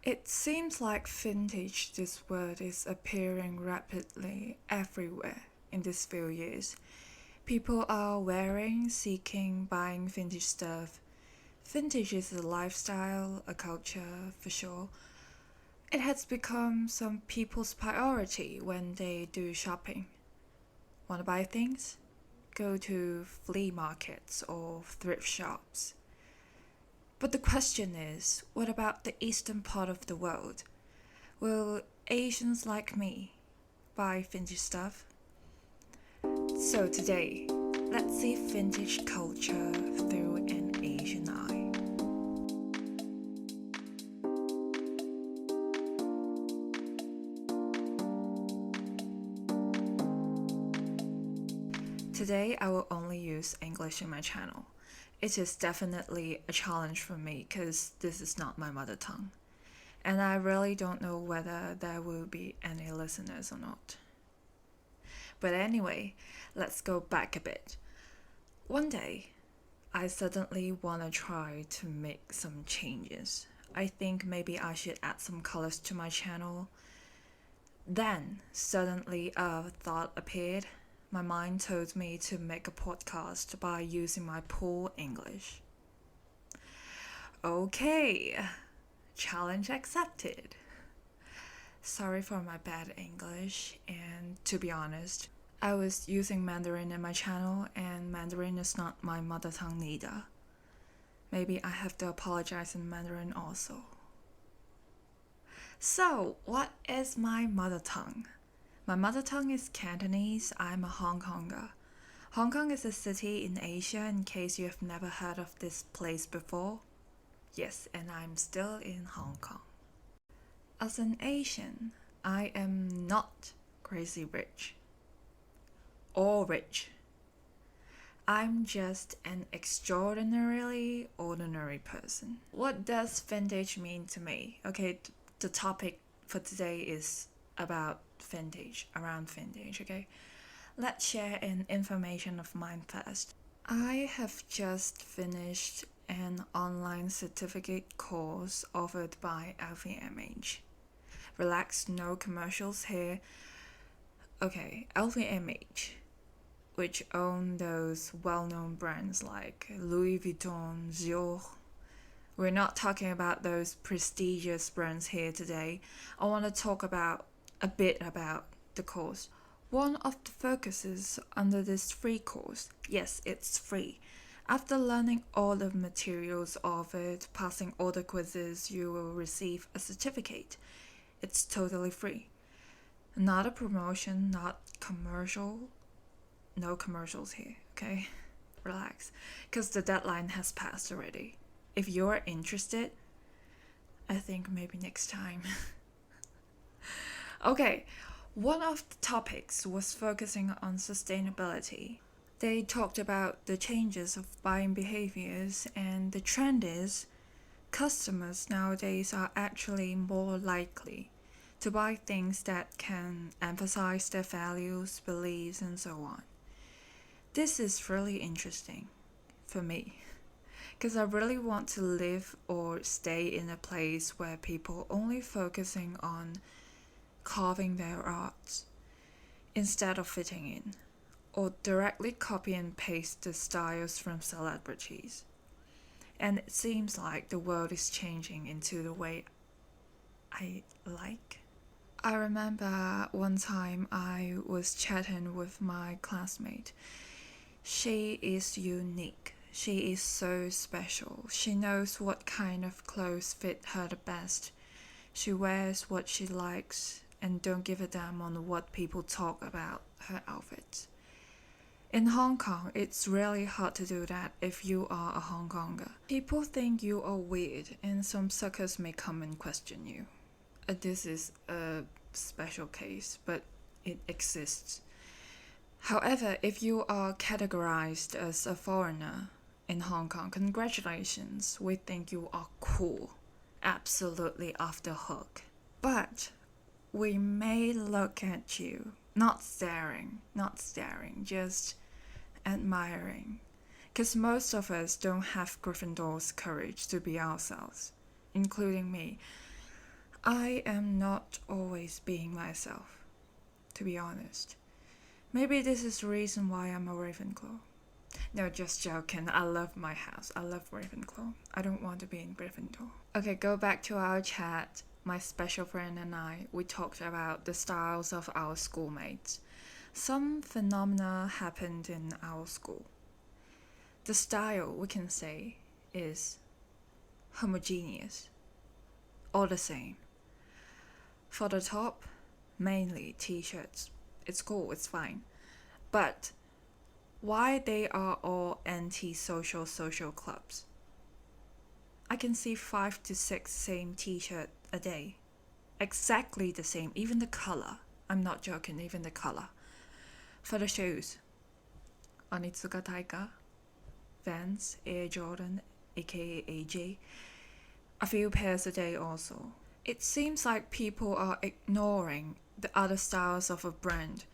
It seems like vintage, this word, is appearing rapidly everywhere in these few years. People are wearing, seeking, buying vintage stuff. Vintage is a lifestyle, a culture, for sure. It has become some people's priority when they do shopping. Want to buy things? Go to flea markets or thrift shops. But the question is, what about the eastern part of the world? Will Asians like me buy vintage stuff? So today, let's see vintage culture through an Asian eye. Today, I will only use English in my channel. It is definitely a challenge for me because this is not my mother tongue. And I really don't know whether there will be any listeners or not. But anyway, let's go back a bit. One day, I suddenly want to try to make some changes. I think maybe I should add some colors to my channel. Then, suddenly a thought appeared. My mind told me to make a podcast by using my poor English. Okay, challenge accepted. Sorry for my bad English, and to be honest, I was using Mandarin in my channel, and Mandarin is not my mother tongue neither. Maybe I have to apologize in Mandarin also. So, what is my mother tongue? My mother tongue is Cantonese. I'm a Hongkonger. Hong Kong is a city in Asia, in case you have never heard of this place before. Yes, and I'm still in Hong Kong. As an Asian, I am not crazy rich or rich. I'm just an extraordinarily ordinary person. What does vintage mean to me? Okay, the topic for today is about vintage, around vintage, okay? Let's share an information of mine first. I have just finished an online certificate course offered by LVMH. Relax, no commercials here. Okay, LVMH, which own those well-known brands like Louis Vuitton, Dior. We're not talking about those prestigious brands here today. I want to talk a bit about the course. One of the focuses under this free course, yes, it's free. After learning all the materials offered, passing all the quizzes, you will receive a certificate. It's totally free. Not a promotion, not commercial. No commercials here, okay? Relax, because the deadline has passed already. If you're interested, I think maybe next time. Okay, one of the topics was focusing on sustainability. They talked about the changes of buying behaviors, and the trend is customers nowadays are actually more likely to buy things that can emphasize their values, beliefs, and so on. This is really interesting for me because I really want to live or stay in a place where people only focusing on carving their art instead of fitting in, or directly copy and paste the styles from celebrities. And it seems like the world is changing into the way I like. I remember one time I was chatting with my classmate. She is unique. She is so special. She knows what kind of clothes fit her the best. She wears what she likes and don't give a damn on what people talk about her outfits. In Hong Kong, it's really hard to do that if you are a Hong Konger. People think you are weird, and some suckers may come and question you. This is a special case, but it exists. However, if you are categorized as a foreigner in Hong Kong, congratulations, we think you are cool. Absolutely off the hook. But we may look at you, not staring, just admiring. Because most of us don't have Gryffindor's courage to be ourselves, including me. I am not always being myself, to be honest. Maybe this is the reason why I'm a Ravenclaw. No, just joking. I love my house. I love Ravenclaw. I don't want to be in Gryffindor. Okay, go back to our chat. My special friend and I, we talked about the styles of our schoolmates. Some phenomena happened in our school. The style, we can say, is homogeneous, all the same. For the top, mainly t-shirts. It's cool, it's fine. But why they are all anti-social social clubs? I can see 5 to 6 same t-shirt a day. Exactly the same, even the color. I'm not joking, even the color. For the shoes, Onitsuka Taika, Vans, Air Jordan, aka AJ, a few pairs a day also. It seems like people are ignoring the other styles of a brand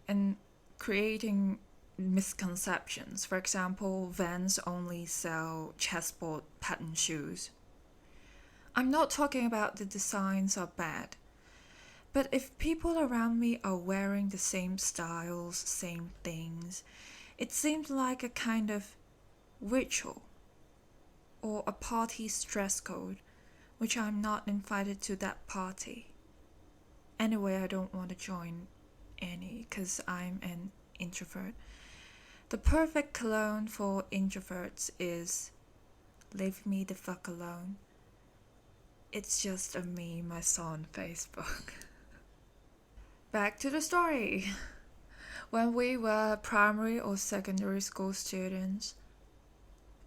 and creating misconceptions. For example, Vans only sell chessboard pattern shoes. I'm not talking about the designs are bad, but if people around me are wearing the same styles, same things, it seems like a kind of ritual or a party's dress code, which I'm not invited to that party. Anyway, I don't want to join any because I'm an introvert. The perfect cologne for introverts is "Leave me the fuck alone." It's just a meme I saw on Facebook. Back to the story. When we were primary or secondary school students,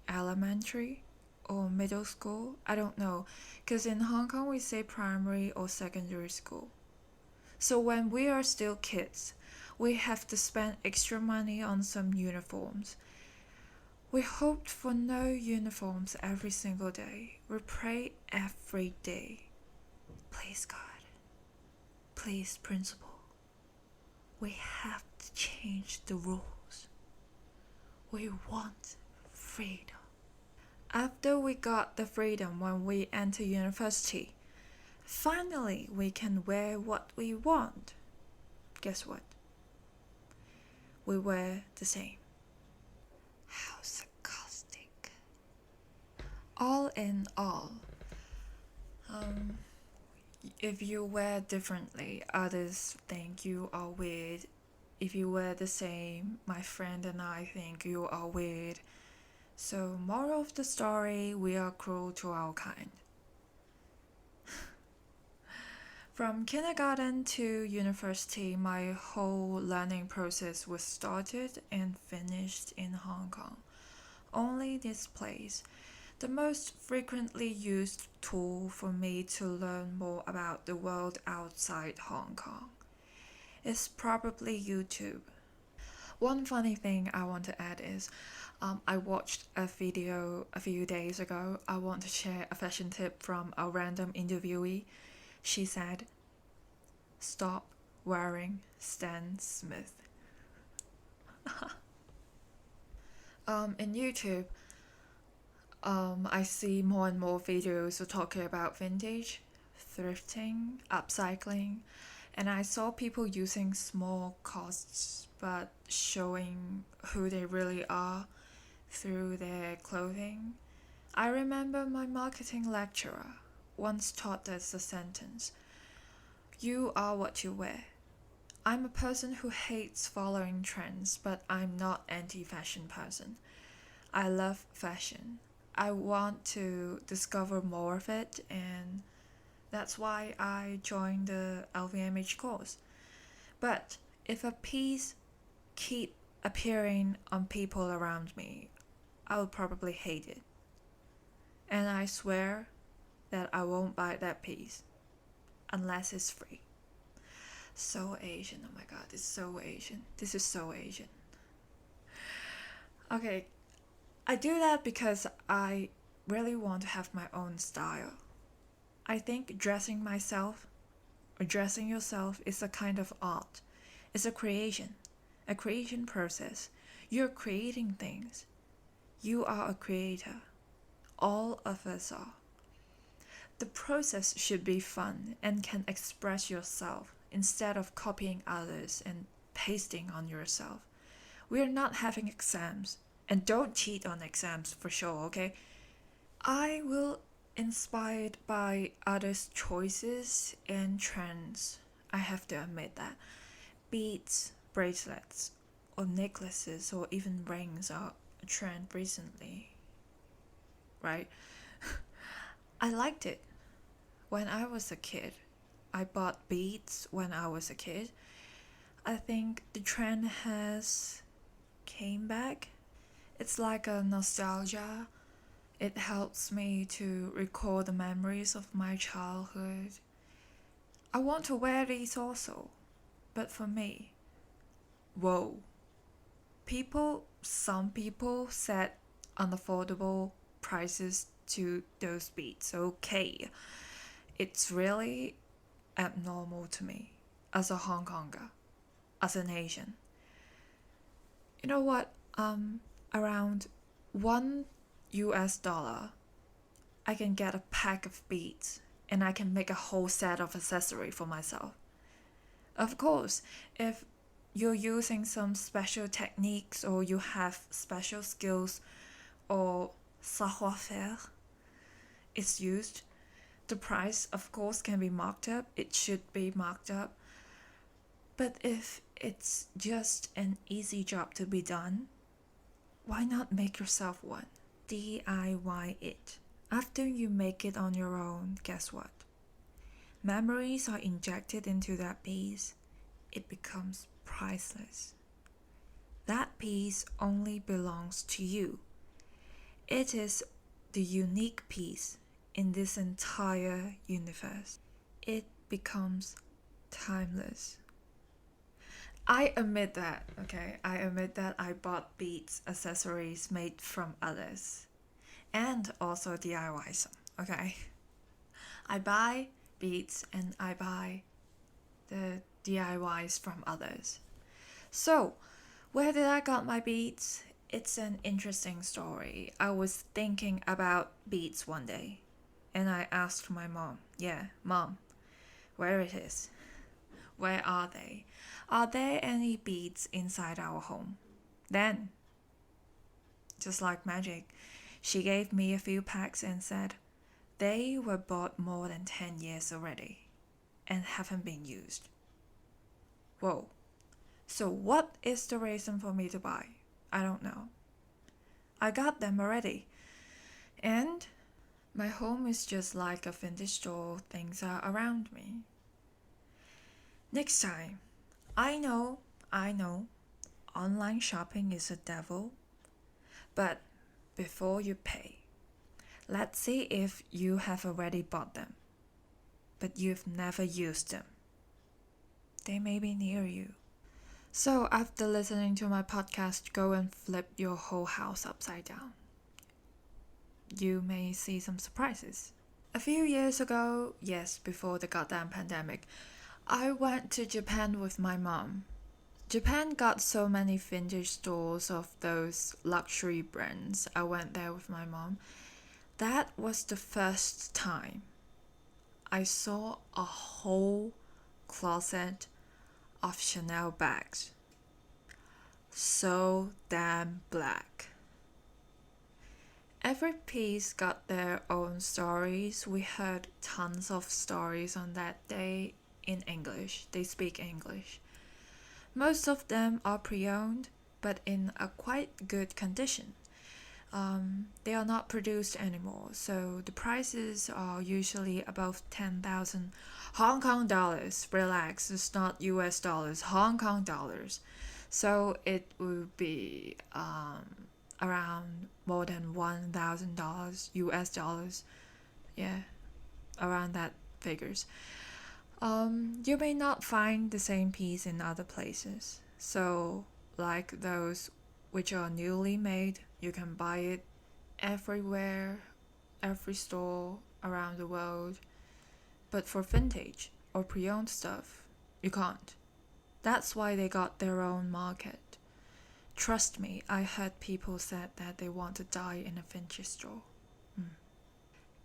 elementary or middle school, I don't know, because in Hong Kong we say primary or secondary school. So when we are still kids, we have to spend extra money on some uniforms. We hoped for no uniforms every single day. We pray every day. Please God, please principal, we have to change the rules. We want freedom. After we got the freedom when we enter university, finally we can wear what we want. Guess what? We wear the same. How sarcastic. All in all, if you wear differently, others think you are weird. If you wear the same, my friend and I think you are weird. So, moral of the story, we are cruel to our kind. From kindergarten to university, my whole learning process was started and finished in Hong Kong. Only this place, the most frequently used tool for me to learn more about the world outside Hong Kong, is probably YouTube. One funny thing I want to add is, I watched a video a few days ago. I want to share a fashion tip from a random interviewee. She said, "Stop wearing Stan Smith." In YouTube, I see more and more videos talking about vintage, thrifting, upcycling, and I saw people using small costs but showing who they really are through their clothing. I remember my marketing lecturer once taught us a sentence: "You are what you wear." I'm a person who hates following trends, but I'm not anti-fashion person. I love fashion. I want to discover more of it, and that's why I joined the LVMH course. But if a piece keep appearing on people around me, I'll probably hate it. And I swear that I won't buy that piece unless it's free. So Asian, oh my god, it's so Asian. This is so Asian. Okay, I do that because I really want to have my own style. I think dressing myself or dressing yourself is a kind of art. It's a creation process. You're creating things. You are a creator. All of us are. The process should be fun and can express yourself instead of copying others and pasting on yourself. We are not having exams, and don't cheat on exams for sure, okay? I will inspired by others' choices and trends. I have to admit that. Beads, bracelets, or necklaces, or even rings are a trend recently, right? I liked it. When I was a kid, I bought beads when I was a kid. I think the trend has came back. It's like a nostalgia. It helps me to recall the memories of my childhood. I want to wear these also, but for me, whoa. Some people set unaffordable prices to those beads. Okay, it's really abnormal to me as a Hongkonger, as an Asian. You know what? Around $1, I can get a pack of beads and I can make a whole set of accessory for myself. Of course, if you're using some special techniques or you have special skills or savoir-faire is used, the price of course can be marked up. It should be marked up. But if it's just an easy job to be done, why not make yourself one? DIY it. After you make it on your own, guess what? Memories are injected into that piece. It becomes priceless. That piece only belongs to you. It is the unique piece in this entire universe. It becomes timeless. I admit that, okay? I admit that I bought beads accessories made from others. And also DIY some, okay? I buy beads and I buy the DIYs from others. So, where did I got my beads? It's an interesting story. I was thinking about beads one day, and I asked my mom, Mom, where it is? Where are they? Are there any beads inside our home? Then, just like magic, she gave me a few packs and said, they were bought more than 10 years already and haven't been used. Whoa. So what is the reason for me to buy? I don't know. I got them already. And my home is just like a vintage store. Things are around me. Next time, I know, online shopping is a devil. But before you pay, let's see if you have already bought them, but you've never used them. They may be near you. So after listening to my podcast, go and flip your whole house upside down. You may see some surprises. A few years ago, yes, before the goddamn pandemic, I went to Japan with my mom. Japan got so many vintage stores of those luxury brands. I went there with my mom. That was the first time I saw a whole closet of Chanel bags. So damn black. Every piece got their own stories. We heard tons of stories on that day in English. They speak English. Most of them are pre-owned, but in a quite good condition. They are not produced anymore, so the prices are usually above 10,000 Hong Kong dollars. Relax, it's not US dollars, Hong Kong dollars. So it would be around more than $1,000 US dollars. Yeah, around that figures. You may not find the same piece in other places. So, like those which are newly made, you can buy it everywhere, every store around the world. But for vintage or pre-owned stuff, you can't. That's why they got their own market. Trust me, I heard people said that they want to die in a vintage store.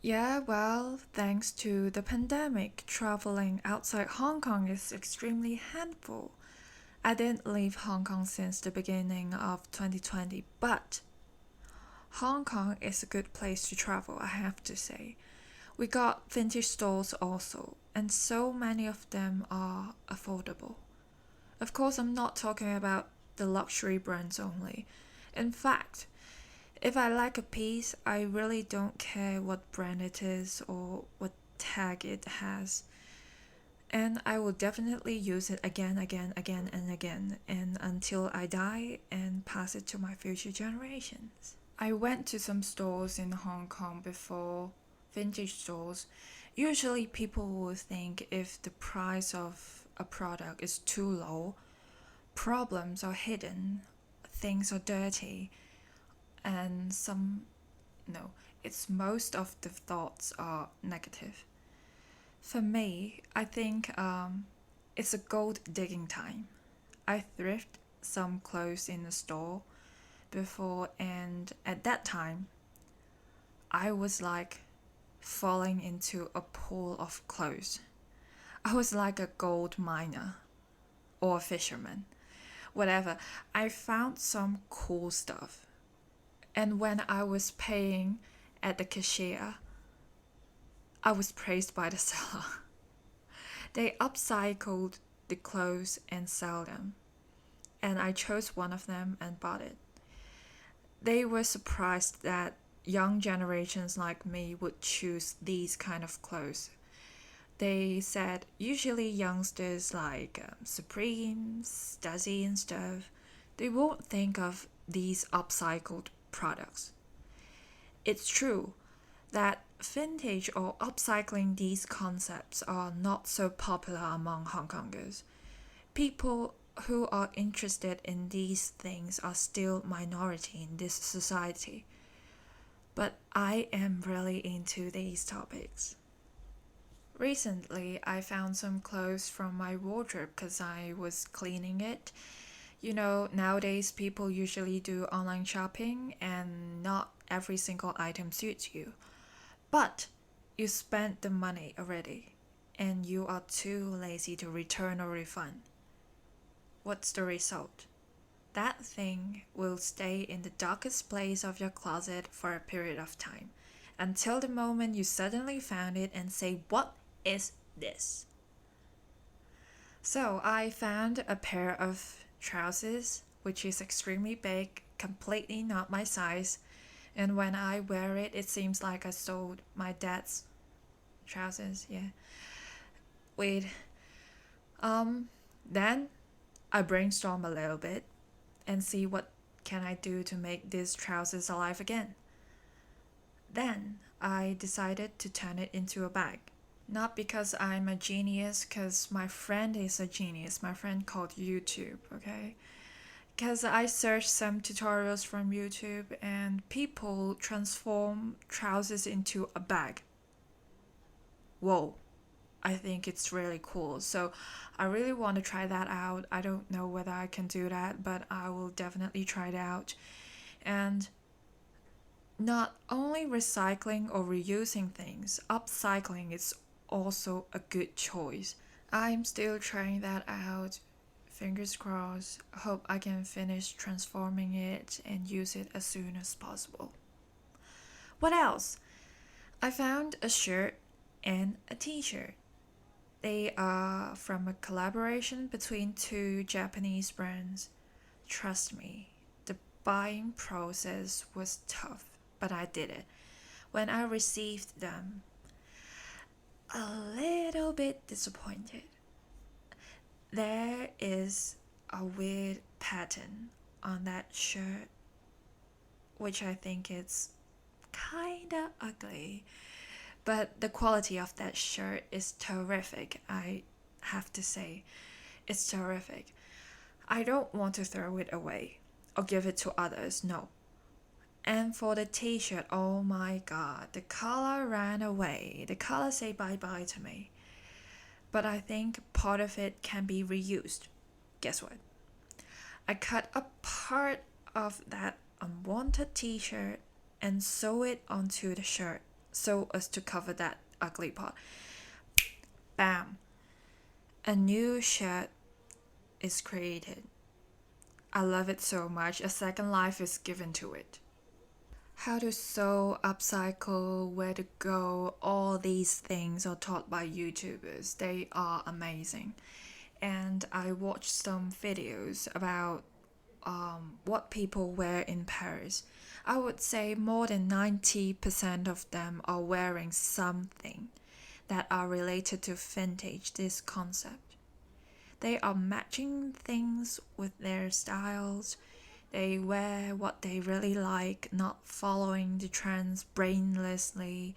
Yeah, well, thanks to the pandemic, traveling outside Hong Kong is extremely handful. I didn't leave Hong Kong since the beginning of 2020, but Hong Kong is a good place to travel, I have to say. We got vintage stores also, and so many of them are affordable. Of course, I'm not talking about the luxury brands only. In fact, if I like a piece, I really don't care what brand it is or what tag it has. And I will definitely use it again, and again, and until I die and pass it to my future generations. I went to some stores in Hong Kong before, vintage stores. Usually people will think if the price of a product is too low, problems are hidden, things are dirty, and it's most of the thoughts are negative. For me, I think it's a gold digging time. I thrift some clothes in the store before, and at that time, I was like falling into a pool of clothes. I was like a gold miner or a fisherman, whatever. I found some cool stuff. And when I was paying at the cashier, I was praised by the seller. They upcycled the clothes and sell them, and I chose one of them and bought it. They were surprised that young generations like me would choose these kind of clothes. They said usually youngsters like Supreme, Stasi and stuff, they won't think of these upcycled products. It's true that vintage or upcycling, these concepts are not so popular among Hong Kongers. People who are interested in these things are still minority in this society. But I am really into these topics. Recently, I found some clothes from my wardrobe because I was cleaning it. Nowadays people usually do online shopping and not every single item suits you. But you spent the money already and you are too lazy to return or refund. What's the result? That thing will stay in the darkest place of your closet for a period of time, until the moment you suddenly found it and say, "What is this?" So I found a pair of trousers, which is extremely big, completely not my size, and when I wear it, it seems like I stole my dad's trousers. Yeah. Wait. Then I brainstorm a little bit and see what can I do to make these trousers alive again. Then I decided to turn it into a bag. Not because I'm a genius, because my friend is a genius. My friend called YouTube, okay? Because I searched some tutorials from YouTube and people transform trousers into a bag. Whoa, I think it's really cool. So I really want to try that out. I don't know whether I can do that, but I will definitely try it out. And not only recycling or reusing things, upcycling is also a good choice. I'm still trying that out. Fingers crossed. Hope I can finish transforming it and use it as soon as possible. What else? I found a shirt and a t-shirt. They are from a collaboration between two Japanese brands. Trust me, the buying process was tough, but I did it. When I received them, a little bit disappointed. There is a weird pattern on that shirt, which I think is kinda ugly. But the quality of that shirt is terrific, I have to say. It's terrific. I don't want to throw it away or give it to others, no. And for the t-shirt, oh my god, the color ran away. The color said bye-bye to me. But I think part of it can be reused. Guess what? I cut a part of that unwanted t-shirt and sew it onto the shirt so as to cover that ugly part. Bam! A new shirt is created. I love it so much. A second life is given to it. How to sew, upcycle, where to go, all these things are taught by YouTubers. They are amazing. And I watched some videos about what people wear in Paris. I would say more than 90% of them are wearing something that are related to vintage, this concept. They are matching things with their styles. They wear what they really like, not following the trends brainlessly.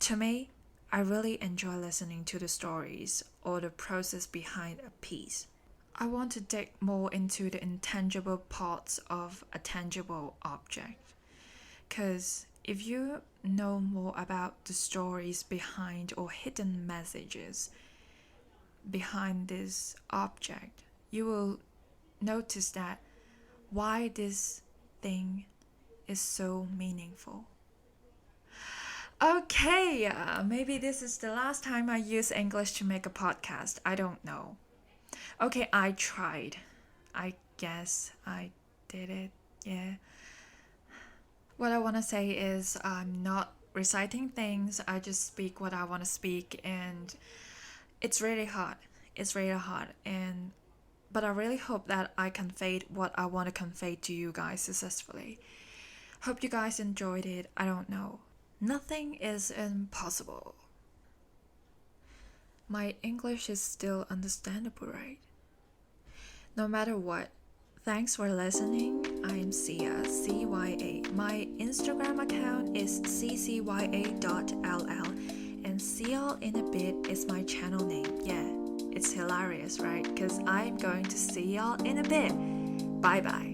To me, I really enjoy listening to the stories or the process behind a piece. I want to dig more into the intangible parts of a tangible object. Because if you know more about the stories behind or hidden messages behind this object, you will notice that why this thing is so meaningful. Okay, maybe this is the last time I use English to make a podcast. I don't know. Okay, I tried. I guess I did it. Yeah. What I want to say is I'm not reciting things. I just speak what I want to speak, and it's really hard. But I really hope that I conveyed what I want to convey to you guys successfully. Hope you guys enjoyed it. I don't know. Nothing is impossible. My English is still understandable, right? No matter what, thanks for listening. I'm Cia, CYA. My Instagram account is ccya.ll, and cyallinabit is my channel name. Yeah, it's hilarious, right? Because I'm going to see y'all in a bit. Bye bye.